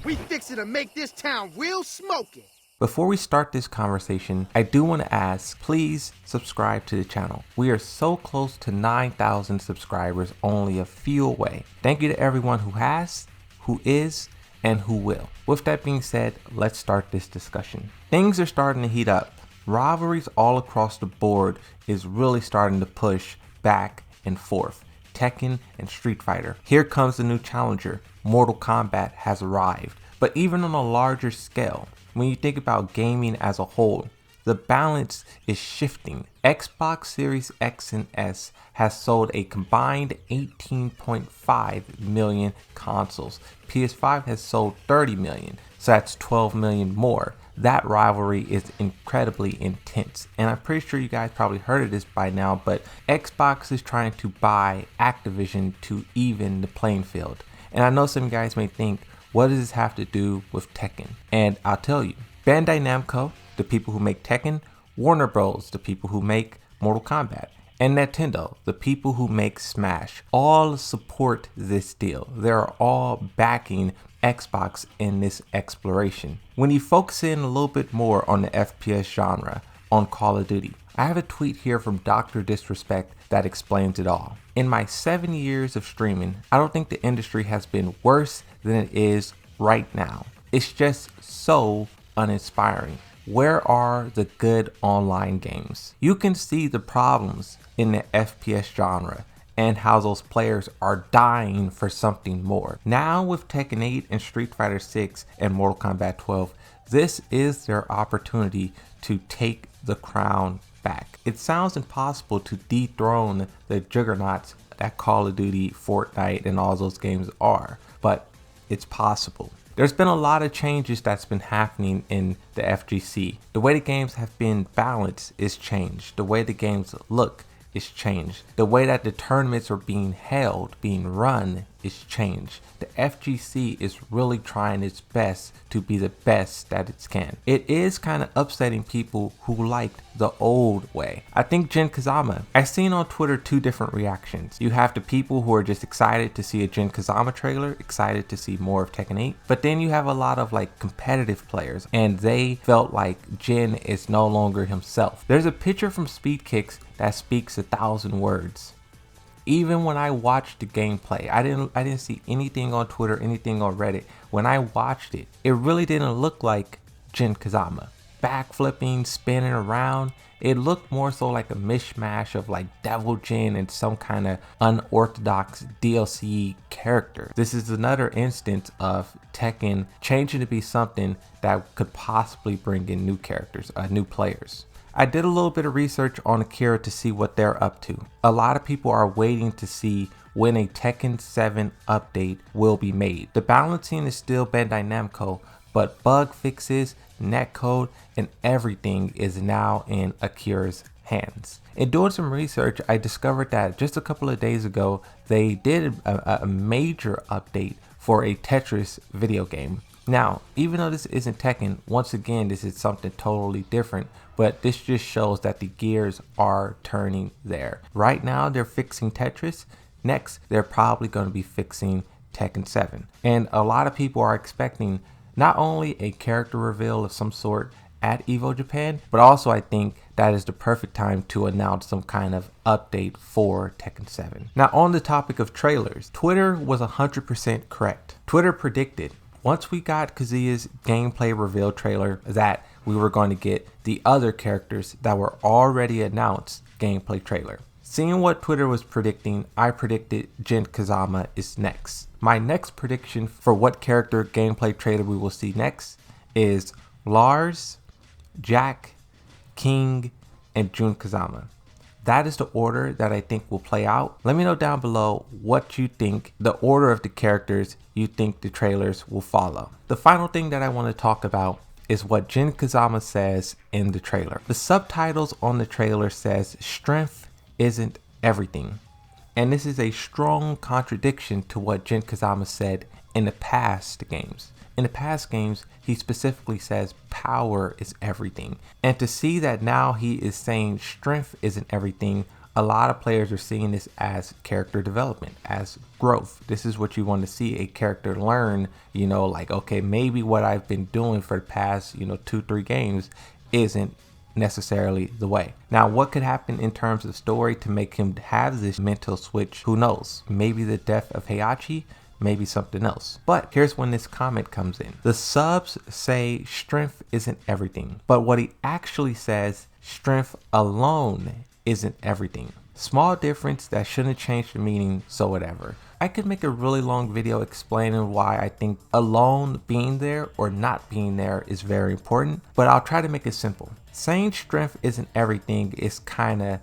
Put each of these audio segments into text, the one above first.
We fixin' to make this town real smoking. Before we start this conversation, I do want to ask, please subscribe to the channel. We are so close to 9,000 subscribers, only a few away. Thank you to everyone who has, who is, and who will. With that being said, let's start this discussion. Things are starting to heat up. Rivalries all across the board is really starting to push back and forth. Tekken and Street Fighter. Here comes the new challenger. Mortal Kombat has arrived. But even on a larger scale, when you think about gaming as a whole, the balance is shifting. Xbox Series X and S has sold a combined 18.5 million consoles. PS5 has sold 30 million, so that's 12 million more. That rivalry is incredibly intense, and I'm pretty sure you guys probably heard of this by now, but Xbox is trying to buy Activision to even the playing field. And I know some of you guys may think, what does this have to do with Tekken? And I'll tell you, Bandai Namco, the people who make Tekken, Warner Bros, the people who make Mortal Kombat, and Nintendo, the people who make Smash, all support this deal. They're all backing Xbox in this exploration. When you focus in a little bit more on the FPS genre, on Call of Duty, I have a tweet here from Dr. Disrespect that explains it all. In my 7 years of streaming, I don't think the industry has been worse than it is right now. It's just so uninspiring. Where are the good online games? You can see the problems in the FPS genre and how those players are dying for something more. Now with Tekken 8 and Street Fighter 6 and Mortal Kombat 12, this is their opportunity to take the crown back. It sounds impossible to dethrone the juggernauts that Call of Duty, Fortnite, and all those games are, but it's possible. There's been a lot of changes that's been happening in the FGC. The way the games have been balanced is changed. The way the games look is changed. The way that the tournaments are being held, being run, is changed. The FGC is really trying its best to be the best that it can. It is kind of upsetting people who liked the old way. I think Jin Kazama, I've seen on Twitter two different reactions. You have the people who are just excited to see a Jin Kazama trailer, excited to see more of Tekken 8, but then you have a lot of like competitive players and they felt like Jin is no longer himself. There's a picture from Speed Kicks that speaks 1,000 words. Even when I watched the gameplay, I didn't see anything on Twitter, anything on Reddit. When I watched it, it really didn't look like Jin Kazama. Backflipping, spinning around. It looked more so like a mishmash of like Devil Jin and some kind of unorthodox DLC character. This is another instance of Tekken changing to be something that could possibly bring in new characters, new players. I did a little bit of research on Akira to see what they're up to. A lot of people are waiting to see when a Tekken 7 update will be made. The balancing is still Bandai Namco, but bug fixes, netcode, and everything is now in Akira's hands. In doing some research, I discovered that just a couple of days ago, they did a major update for a Tetris video game. Now, even though this isn't Tekken, once again, this is something totally different, but this just shows that the gears are turning there. Right now, they're fixing Tetris. Next, they're probably going to be fixing Tekken 7. And a lot of people are expecting not only a character reveal of some sort at Evo Japan, but also I think that is the perfect time to announce some kind of update for Tekken 7. Now, on the topic of trailers, Twitter was 100% correct. Twitter predicted once we got Kazuya's gameplay reveal trailer that we were going to get the other characters that were already announced gameplay trailer. Seeing what Twitter was predicting, I predicted Jin Kazama is next. My next prediction for what character gameplay trailer we will see next is Lars, Jack, King, and Jun Kazama. That is the order that I think will play out. Let me know down below what you think the order of the characters you think the trailers will follow. The final thing that I want to talk about is what Jin Kazama says in the trailer. The subtitles on the trailer says strength isn't everything. And this is a strong contradiction to what Jin Kazama said in the past games. In the past games, he specifically says power is everything. And to see that now he is saying strength isn't everything A lot of players are seeing this as character development, as growth. This is what you want to see a character learn, you know, like, okay, maybe what I've been doing for the past, 2-3 games isn't necessarily the way. Now, what could happen in terms of story to make him have this mental switch? Who knows? Maybe the death of Heihachi, maybe something else. But here's when this comment comes in. The subs say strength isn't everything, but what he actually says, strength alone isn't everything. Small difference that shouldn't change the meaning, so whatever. I could make a really long video explaining why I think alone being there or not being there is very important, but I'll try to make it simple. Saying strength isn't everything is kind of,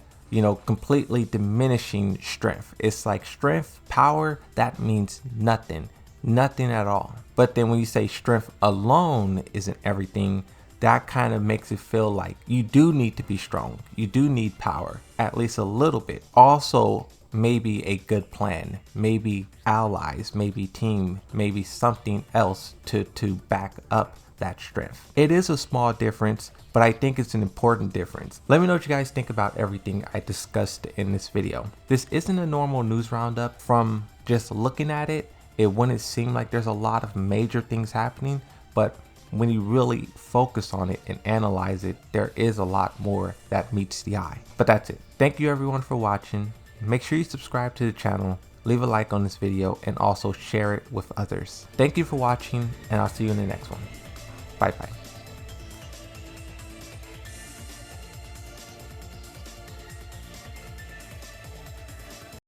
completely diminishing strength. It's like strength, power, that means nothing at all. But then when you say strength alone isn't everything, that kind of makes it feel like you do need to be strong. You do need power, at least a little bit. Also, maybe a good plan, maybe allies, maybe team, maybe something else to back up that strength. It is a small difference, but I think it's an important difference. Let me know what you guys think about everything I discussed in this video. This isn't a normal news roundup. From just looking at it, it wouldn't seem like there's a lot of major things happening, but when you really focus on it and analyze it, there is a lot more that meets the eye. But that's it. Thank you everyone for watching. Make sure you subscribe to the channel, leave a like on this video, and also share it with others. Thank you for watching, and I'll see you in the next one. Bye bye.